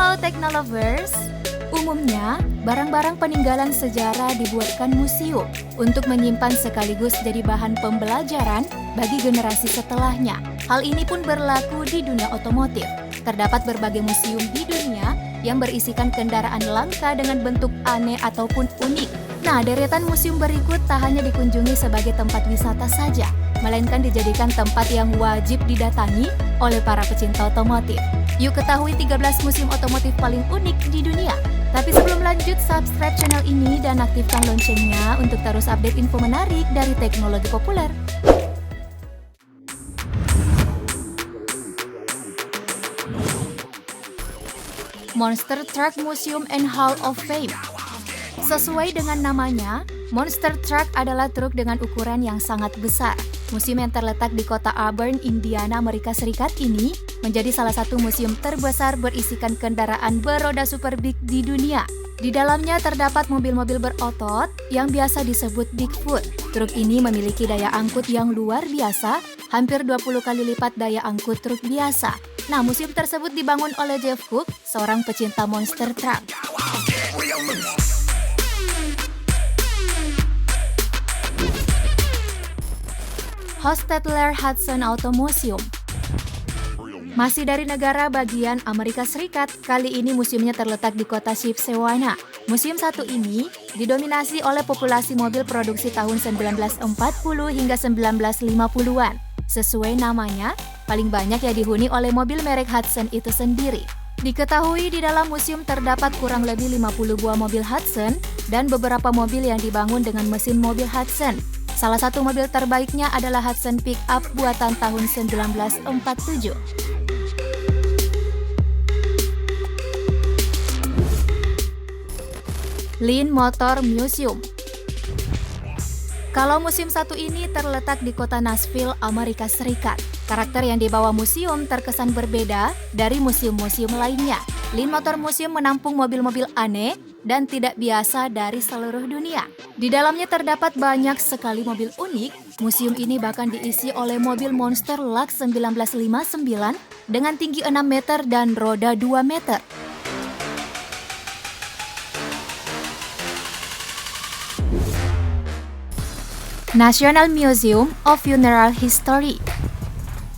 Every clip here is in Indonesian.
Halo Teknolovers. Umumnya, barang-barang peninggalan sejarah dibuatkan museum untuk menyimpan sekaligus jadi bahan pembelajaran bagi generasi setelahnya. Hal ini pun berlaku di dunia otomotif. Terdapat berbagai museum di dunia yang berisikan kendaraan langka dengan bentuk aneh ataupun unik. Nah, deretan museum berikut tak hanya dikunjungi sebagai tempat wisata saja, melainkan dijadikan tempat yang wajib didatangi oleh para pecinta otomotif. Yuk ketahui 13 museum otomotif paling unik di dunia. Tapi sebelum lanjut, subscribe channel ini dan aktifkan loncengnya untuk terus update info menarik dari teknologi populer. Monster Truck Museum and Hall of Fame. Sesuai dengan namanya, Monster Truck adalah truk dengan ukuran yang sangat besar. Museum yang terletak di kota Auburn, Indiana, Amerika Serikat ini menjadi salah satu museum terbesar berisikan kendaraan beroda super big di dunia. Di dalamnya terdapat mobil-mobil berotot yang biasa disebut Bigfoot. Truk ini memiliki daya angkut yang luar biasa, hampir 20 kali lipat daya angkut truk biasa. Nah, museum tersebut dibangun oleh Jeff Cook, seorang pecinta monster truck. Hostetler-Hudson Auto Museum. Masih dari negara bagian Amerika Serikat, kali ini museumnya terletak di kota Shipshewana. Museum satu ini didominasi oleh populasi mobil produksi tahun 1940 hingga 1950-an. Sesuai namanya, paling banyak yang dihuni oleh mobil merek Hudson itu sendiri. Diketahui di dalam museum terdapat kurang lebih 50 buah mobil Hudson dan beberapa mobil yang dibangun dengan mesin mobil Hudson. Salah satu mobil terbaiknya adalah Hudson Pickup buatan tahun 1947. Lynn Motor Museum. Kalau museum satu ini terletak di kota Nashville, Amerika Serikat. Karakter yang dibawa museum terkesan berbeda dari museum-museum lainnya. Lynn Motor Museum menampung mobil-mobil aneh dan tidak biasa dari seluruh dunia. Di dalamnya terdapat banyak sekali mobil unik. Museum ini bahkan diisi oleh mobil monster Lux 1959 dengan tinggi 6 meter dan roda 2 meter. National Museum of Funeral History.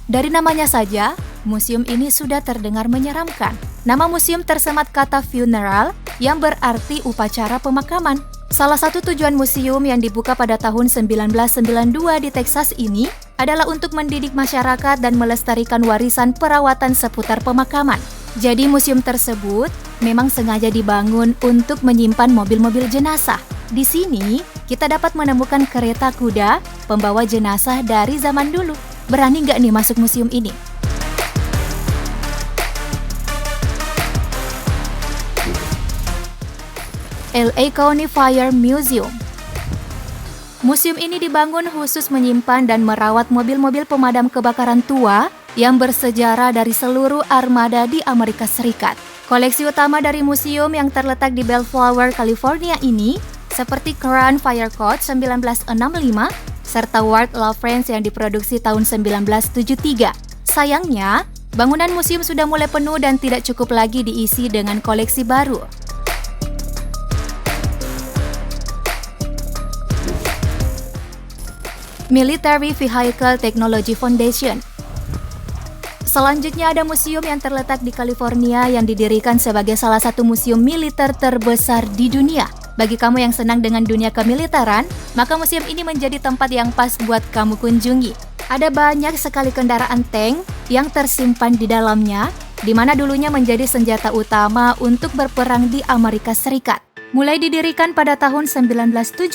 Dari namanya saja, museum ini sudah terdengar menyeramkan. Nama museum tersemat kata funeral yang berarti upacara pemakaman. Salah satu tujuan museum yang dibuka pada tahun 1992 di Texas ini adalah untuk mendidik masyarakat dan melestarikan warisan perawatan seputar pemakaman. Jadi museum tersebut memang sengaja dibangun untuk menyimpan mobil-mobil jenazah. Di sini, kita dapat menemukan kereta kuda pembawa jenazah dari zaman dulu. Berani nggak nih masuk museum ini? LA County Fire Museum. Museum ini dibangun khusus menyimpan dan merawat mobil-mobil pemadam kebakaran tua yang bersejarah dari seluruh armada di Amerika Serikat. Koleksi utama dari museum yang terletak di Bellflower, California ini seperti Crown Fire Code 1965 serta Ward LaFrance yang diproduksi tahun 1973. Sayangnya, bangunan museum sudah mulai penuh dan tidak cukup lagi diisi dengan koleksi baru. Military Vehicle Technology Foundation. Selanjutnya ada museum yang terletak di California yang didirikan sebagai salah satu museum militer terbesar di dunia. Bagi kamu yang senang dengan dunia kemiliteran, maka museum ini menjadi tempat yang pas buat kamu kunjungi. Ada banyak sekali kendaraan tank yang tersimpan di dalamnya, di mana dulunya menjadi senjata utama untuk berperang di Amerika Serikat. Mulai didirikan pada tahun 1975,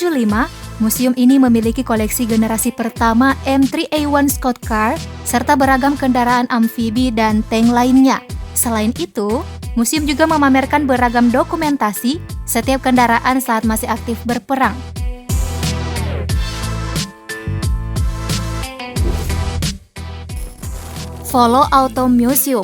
museum ini memiliki koleksi generasi pertama M3A1 Scout Car serta beragam kendaraan amfibi dan tank lainnya. Selain itu, museum juga memamerkan beragam dokumentasi setiap kendaraan saat masih aktif berperang. Follow Auto Museum.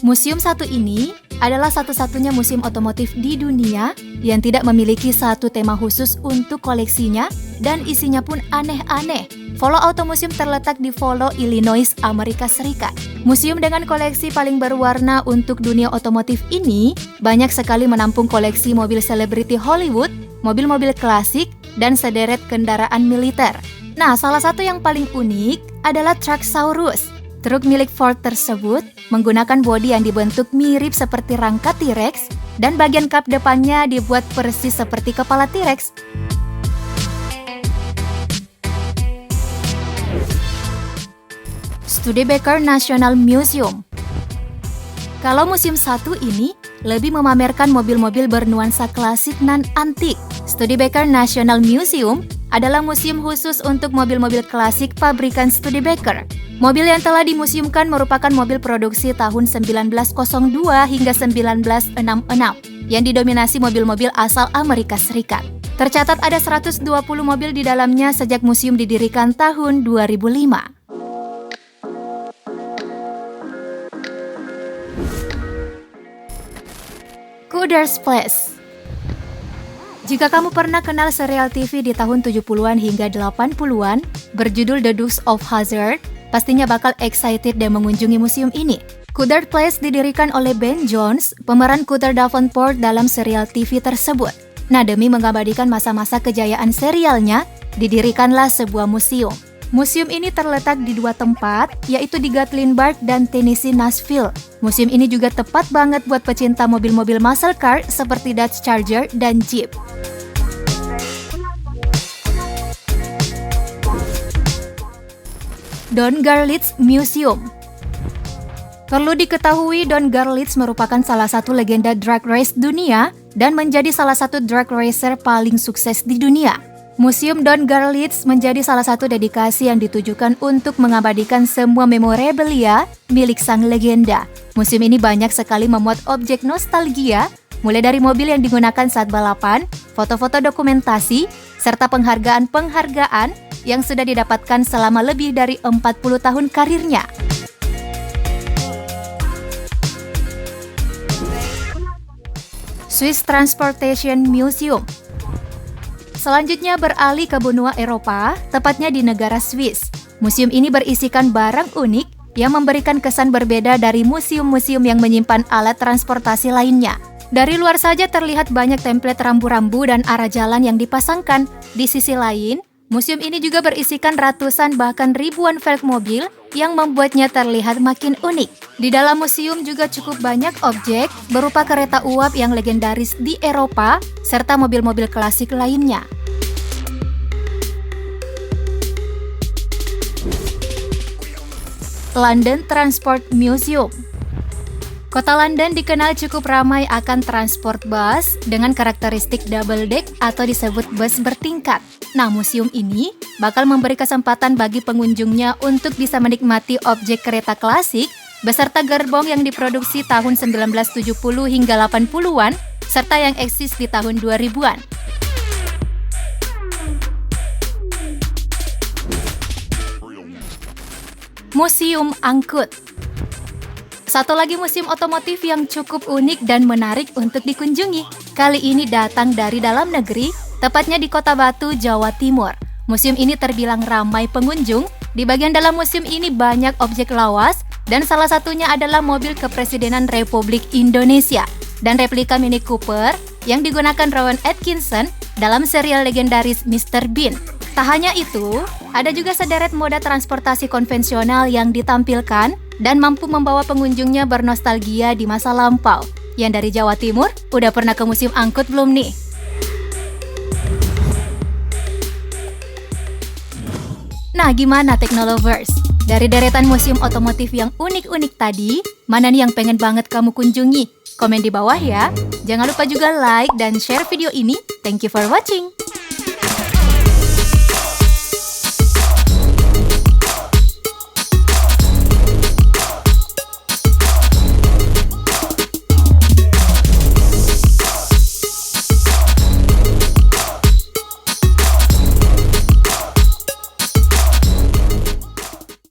Museum satu ini adalah satu-satunya museum otomotif di dunia yang tidak memiliki satu tema khusus untuk koleksinya dan isinya pun aneh-aneh. Follow Auto Museum terletak di Follow, Illinois, Amerika Serikat. Museum dengan koleksi paling berwarna untuk dunia otomotif ini banyak sekali menampung koleksi mobil selebriti Hollywood, mobil-mobil klasik, dan sederet kendaraan militer. Nah, salah satu yang paling unik adalah Trucksaurus. Truk milik Ford tersebut menggunakan bodi yang dibentuk mirip seperti rangka T-Rex dan bagian kap depannya dibuat persis seperti kepala T-Rex. Studebaker National Museum. Kalau museum satu ini lebih memamerkan mobil-mobil bernuansa klasik nan antik. Studebaker National Museum adalah museum khusus untuk mobil-mobil klasik pabrikan Studebaker. Mobil yang telah dimuseumkan merupakan mobil produksi tahun 1902 hingga 1966 yang didominasi mobil-mobil asal Amerika Serikat. Tercatat ada 120 mobil di dalamnya sejak museum didirikan tahun 2005. Cooder's Place. Jika kamu pernah kenal serial TV di tahun 70-an hingga 80-an berjudul The Dukes of Hazzard, pastinya bakal excited dan mengunjungi museum ini. Cooder's Place didirikan oleh Ben Jones, pemeran Cooder Davenport dalam serial TV tersebut. Nah, demi mengabadikan masa-masa kejayaan serialnya, didirikanlah sebuah museum. Museum ini terletak di dua tempat, yaitu di Gatlinburg dan Tennessee Nashville. Museum ini juga tepat banget buat pecinta mobil-mobil muscle car seperti Dodge Charger dan Jeep. Don Garlits Museum. Perlu diketahui, Don Garlits merupakan salah satu legenda drag race dunia dan menjadi salah satu drag racer paling sukses di dunia. Museum Don Garlits menjadi salah satu dedikasi yang ditujukan untuk mengabadikan semua memorabilia milik sang legenda. Museum ini banyak sekali memuat objek nostalgia, mulai dari mobil yang digunakan saat balapan, foto-foto dokumentasi, serta penghargaan-penghargaan yang sudah didapatkan selama lebih dari 40 tahun karirnya. Swiss Transportation Museum. Selanjutnya beralih ke benua Eropa, tepatnya di negara Swiss. Museum ini berisikan barang unik yang memberikan kesan berbeda dari museum-museum yang menyimpan alat transportasi lainnya. Dari luar saja terlihat banyak template rambu-rambu dan arah jalan yang dipasangkan. Di sisi lain, museum ini juga berisikan ratusan bahkan ribuan velg mobil yang membuatnya terlihat makin unik. Di dalam museum juga cukup banyak objek berupa kereta uap yang legendaris di Eropa, serta mobil-mobil klasik lainnya. London Transport Museum. Kota London dikenal cukup ramai akan transport bus dengan karakteristik double deck atau disebut bus bertingkat. Nah, museum ini bakal memberi kesempatan bagi pengunjungnya untuk bisa menikmati objek kereta klasik beserta gerbong yang diproduksi tahun 1970 hingga 80-an serta yang eksis di tahun 2000-an. Museum Angkut. Satu lagi museum otomotif yang cukup unik dan menarik untuk dikunjungi. Kali ini datang dari dalam negeri, tepatnya di Kota Batu, Jawa Timur. Museum ini terbilang ramai pengunjung. Di bagian dalam museum ini banyak objek lawas, dan salah satunya adalah mobil kepresidenan Republik Indonesia dan replika Mini Cooper yang digunakan Rowan Atkinson dalam serial legendaris Mr. Bean. Tak hanya itu, ada juga sederet moda transportasi konvensional yang ditampilkan dan mampu membawa pengunjungnya bernostalgia di masa lampau. Yang dari Jawa Timur, udah pernah ke museum angkut belum nih? Nah, gimana Teknolovers? Dari deretan museum otomotif yang unik-unik tadi, mana nih yang pengen banget kamu kunjungi? Komen di bawah ya. Jangan lupa juga like dan share video ini. Thank you for watching.